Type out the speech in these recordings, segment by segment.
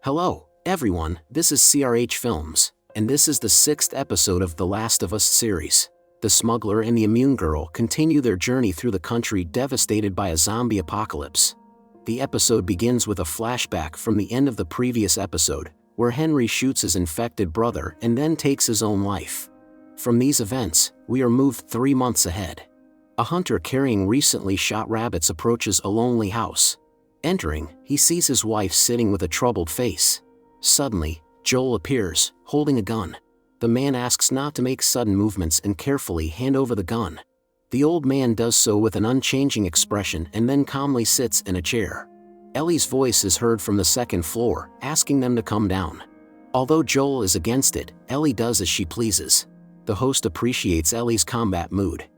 Hello, everyone, this is CRH Films, and this is the 6th episode of The Last of Us series. The smuggler and the immune girl continue their journey through the country devastated by a zombie apocalypse. The episode begins with a flashback from the end of the previous episode, where Henry shoots his infected brother and then takes his own life. From these events, we are moved 3 months ahead. A hunter carrying recently shot rabbits approaches a lonely house. Entering, he sees his wife sitting with a troubled face. Suddenly, Joel appears, holding a gun. The man asks not to make sudden movements and carefully hand over the gun. The old man does so with an unchanging expression and then calmly sits in a chair. Ellie's voice is heard from the second floor, asking them to come down. Although Joel is against it, Ellie does as she pleases. The host appreciates Ellie's combat mood.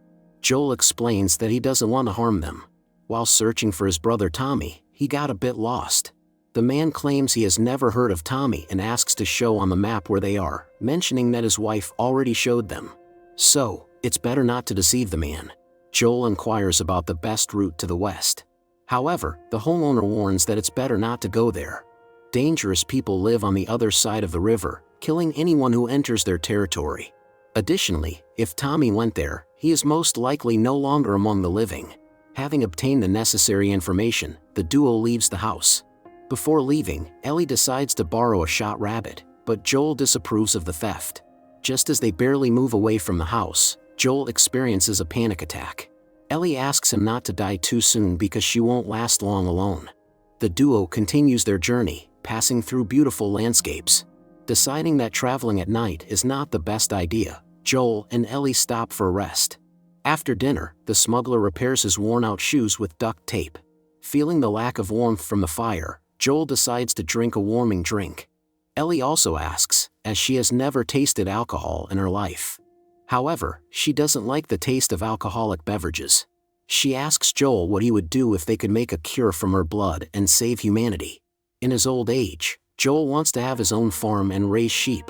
Joel explains that he doesn't want to harm them. While searching for his brother Tommy, he got a bit lost. The man claims he has never heard of Tommy and asks to show on the map where they are, mentioning that his wife already showed them. So, it's better not to deceive the man. Joel inquires about the best route to the west. However, the homeowner warns that it's better not to go there. Dangerous people live on the other side of the river, killing anyone who enters their territory. Additionally, if Tommy went there, he is most likely no longer among the living. Having obtained the necessary information, the duo leaves the house. Before leaving, Ellie decides to borrow a shot rabbit, but Joel disapproves of the theft. Just as they barely move away from the house, Joel experiences a panic attack. Ellie asks him not to die too soon because she won't last long alone. The duo continues their journey, passing through beautiful landscapes. Deciding that traveling at night is not the best idea, Joel and Ellie stop for a rest. After dinner, the smuggler repairs his worn-out shoes with duct tape. Feeling the lack of warmth from the fire, Joel decides to drink a warming drink. Ellie also asks, as she has never tasted alcohol in her life. However, she doesn't like the taste of alcoholic beverages. She asks Joel what he would do if they could make a cure from her blood and save humanity. In his old age, Joel wants to have his own farm and raise sheep.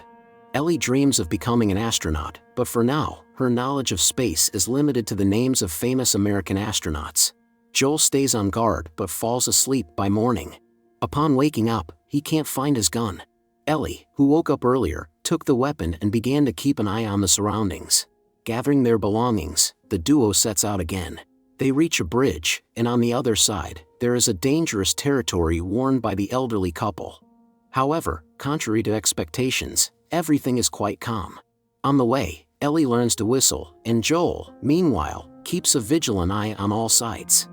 Ellie dreams of becoming an astronaut, but for now, her knowledge of space is limited to the names of famous American astronauts. Joel stays on guard but falls asleep by morning. Upon waking up, he can't find his gun. Ellie, who woke up earlier, took the weapon and began to keep an eye on the surroundings. Gathering their belongings, the duo sets out again. They reach a bridge, and on the other side, there is a dangerous territory worn by the elderly couple. However, contrary to expectations, everything is quite calm. On the way, Ellie learns to whistle, and Joel, meanwhile, keeps a vigilant eye on all sides.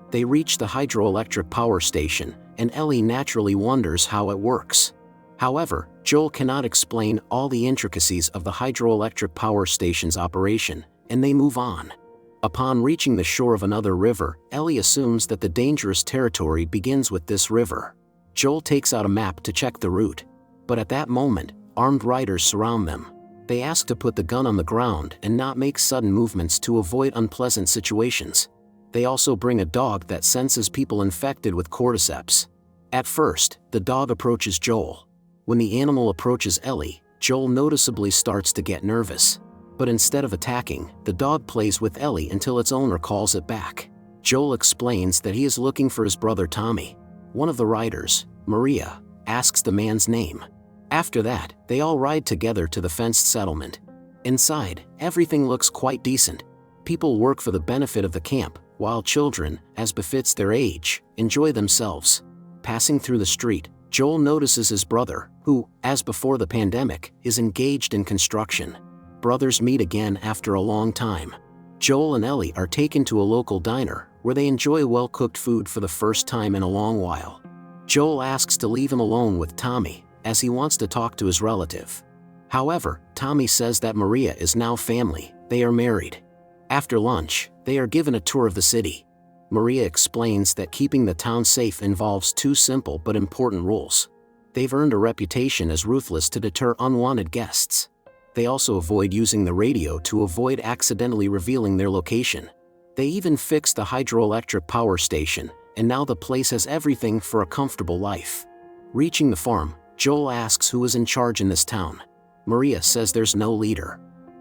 They reach the hydroelectric power station, and Ellie naturally wonders how it works. However, Joel cannot explain all the intricacies of the hydroelectric power station's operation, and they move on. Upon reaching the shore of another river, Ellie assumes that the dangerous territory begins with this river. Joel takes out a map to check the route. But at that moment, armed riders surround them. They ask to put the gun on the ground and not make sudden movements to avoid unpleasant situations. They also bring a dog that senses people infected with cordyceps. At first, the dog approaches Joel. When the animal approaches Ellie, Joel noticeably starts to get nervous. But instead of attacking, the dog plays with Ellie until its owner calls it back. Joel explains that he is looking for his brother Tommy. One of the riders, Maria, asks the man's name. After that, they all ride together to the fenced settlement. Inside, everything looks quite decent. People work for the benefit of the camp, while children, as befits their age, enjoy themselves. Passing through the street, Joel notices his brother, who, as before the pandemic, is engaged in construction. Brothers meet again after a long time. Joel and Ellie are taken to a local diner, where they enjoy well-cooked food for the first time in a long while. Joel asks to leave him alone with Tommy, as he wants to talk to his relative. However, Tommy says that Maria is now family, they are married. After lunch, they are given a tour of the city. Maria explains that keeping the town safe involves 2 simple but important rules. They've earned a reputation as ruthless to deter unwanted guests. They also avoid using the radio to avoid accidentally revealing their location. They even fixed the hydroelectric power station, and now the place has everything for a comfortable life. Reaching the farm, Joel asks who is in charge in this town. Maria says there's no leader.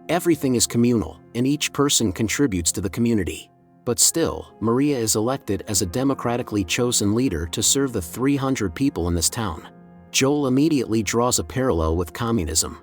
Everything is communal, and each person contributes to the community. But still, Maria is elected as a democratically chosen leader to serve the 300 people in this town. Joel immediately draws a parallel with communism.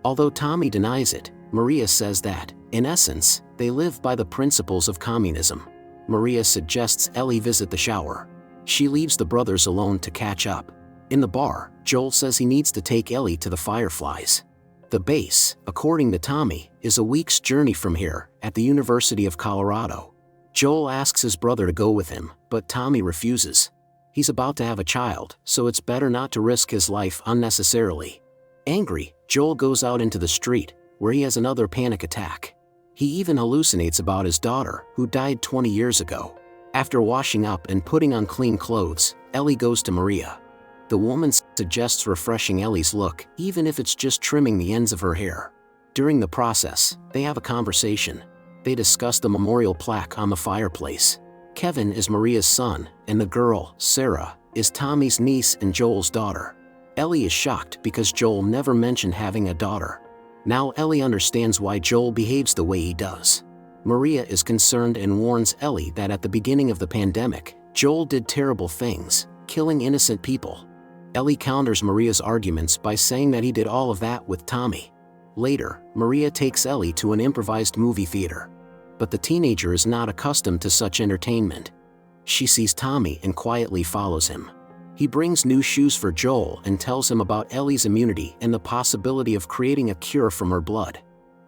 Although Tommy denies it, Maria says that, in essence, they live by the principles of communism. Maria suggests Ellie visit the shower. She leaves the brothers alone to catch up. In the bar, Joel says he needs to take Ellie to the Fireflies. The base, according to Tommy, is a week's journey from here, at the University of Colorado. Joel asks his brother to go with him, but Tommy refuses. He's about to have a child, so it's better not to risk his life unnecessarily. Angry, Joel goes out into the street, where he has another panic attack. He even hallucinates about his daughter, who died 20 years ago. After washing up and putting on clean clothes, Ellie goes to Maria. The woman suggests refreshing Ellie's look, even if it's just trimming the ends of her hair. During the process, they have a conversation. They discuss the memorial plaque on the fireplace. Kevin is Maria's son, and the girl, Sarah, is Tommy's niece and Joel's daughter. Ellie is shocked because Joel never mentioned having a daughter. Now Ellie understands why Joel behaves the way he does. Maria is concerned and warns Ellie that at the beginning of the pandemic, Joel did terrible things, killing innocent people. Ellie counters Maria's arguments by saying that he did all of that with Tommy. Later, Maria takes Ellie to an improvised movie theater. But the teenager is not accustomed to such entertainment. She sees Tommy and quietly follows him. He brings new shoes for Joel and tells him about Ellie's immunity and the possibility of creating a cure from her blood.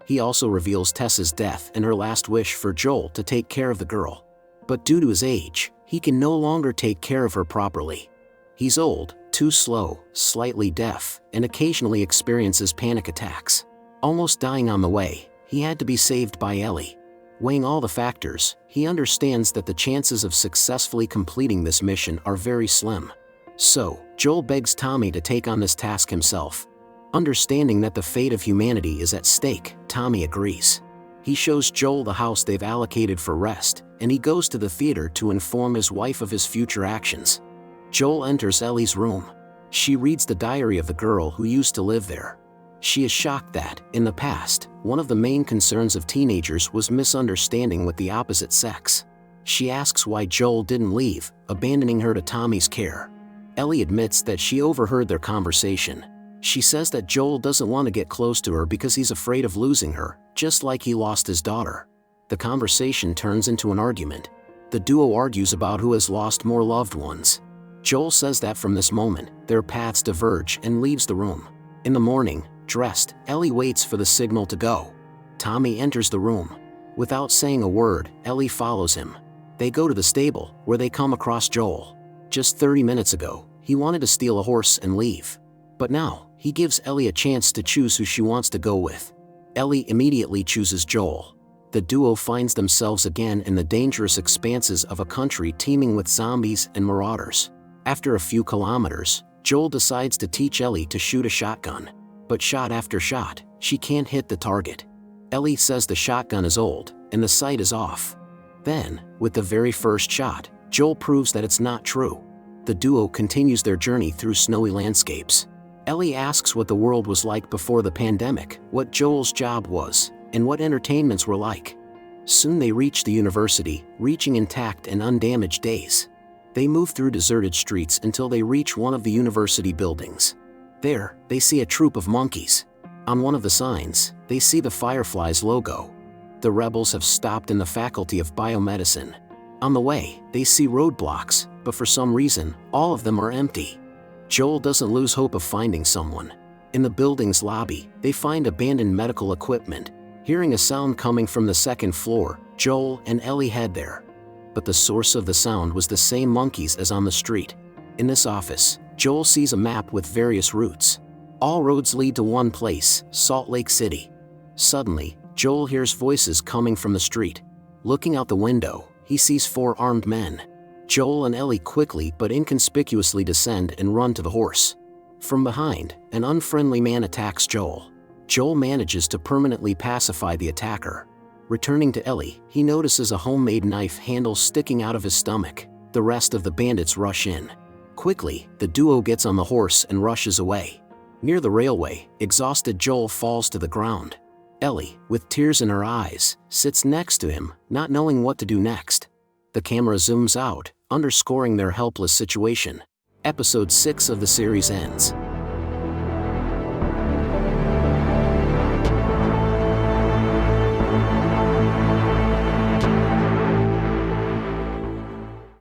He also reveals Tessa's death and her last wish for Joel to take care of the girl. But due to his age, he can no longer take care of her properly. He's old, too slow, slightly deaf, and occasionally experiences panic attacks. Almost dying on the way, he had to be saved by Ellie. Weighing all the factors, he understands that the chances of successfully completing this mission are very slim. So, Joel begs Tommy to take on this task himself. Understanding that the fate of humanity is at stake, Tommy agrees. He shows Joel the house they've allocated for rest, and he goes to the theater to inform his wife of his future actions. Joel enters Ellie's room. She reads the diary of the girl who used to live there. She is shocked that, in the past, one of the main concerns of teenagers was misunderstanding with the opposite sex. She asks why Joel didn't leave, abandoning her to Tommy's care. Ellie admits that she overheard their conversation. She says that Joel doesn't want to get close to her because he's afraid of losing her, just like he lost his daughter. The conversation turns into an argument. The duo argues about who has lost more loved ones. Joel says that from this moment, their paths diverge and leaves the room. In the morning, dressed, Ellie waits for the signal to go. Tommy enters the room. Without saying a word, Ellie follows him. They go to the stable, where they come across Joel. Just 30 minutes ago, he wanted to steal a horse and leave. But now, he gives Ellie a chance to choose who she wants to go with. Ellie immediately chooses Joel. The duo finds themselves again in the dangerous expanses of a country teeming with zombies and marauders. After a few kilometers, Joel decides to teach Ellie to shoot a shotgun. But shot after shot, she can't hit the target. Ellie says the shotgun is old, and the sight is off. Then, with the very first shot, Joel proves that it's not true. The duo continues their journey through snowy landscapes. Ellie asks what the world was like before the pandemic, what Joel's job was, and what entertainments were like. Soon they reach the university, reaching intact and undamaged days. They move through deserted streets until they reach one of the university buildings. There, they see a troop of monkeys. On one of the signs, they see the Fireflies logo. The rebels have stopped in the Faculty of Biomedicine. On the way, they see roadblocks, but for some reason, all of them are empty. Joel doesn't lose hope of finding someone. In the building's lobby, they find abandoned medical equipment. Hearing a sound coming from the second floor, Joel and Ellie head there. But the source of the sound was the same monkeys as on the street. In this office, Joel sees a map with various routes. All roads lead to one place, Salt Lake City. Suddenly, Joel hears voices coming from the street. Looking out the window, he sees 4 armed men. Joel and Ellie quickly but inconspicuously descend and run to the horse. From behind, an unfriendly man attacks Joel. Joel manages to permanently pacify the attacker. Returning to Ellie, he notices a homemade knife handle sticking out of his stomach. The rest of the bandits rush in. Quickly, the duo gets on the horse and rushes away. Near the railway, exhausted Joel falls to the ground. Ellie, with tears in her eyes, sits next to him, not knowing what to do next. The camera zooms out, underscoring their helpless situation. Episode 6 of the series ends.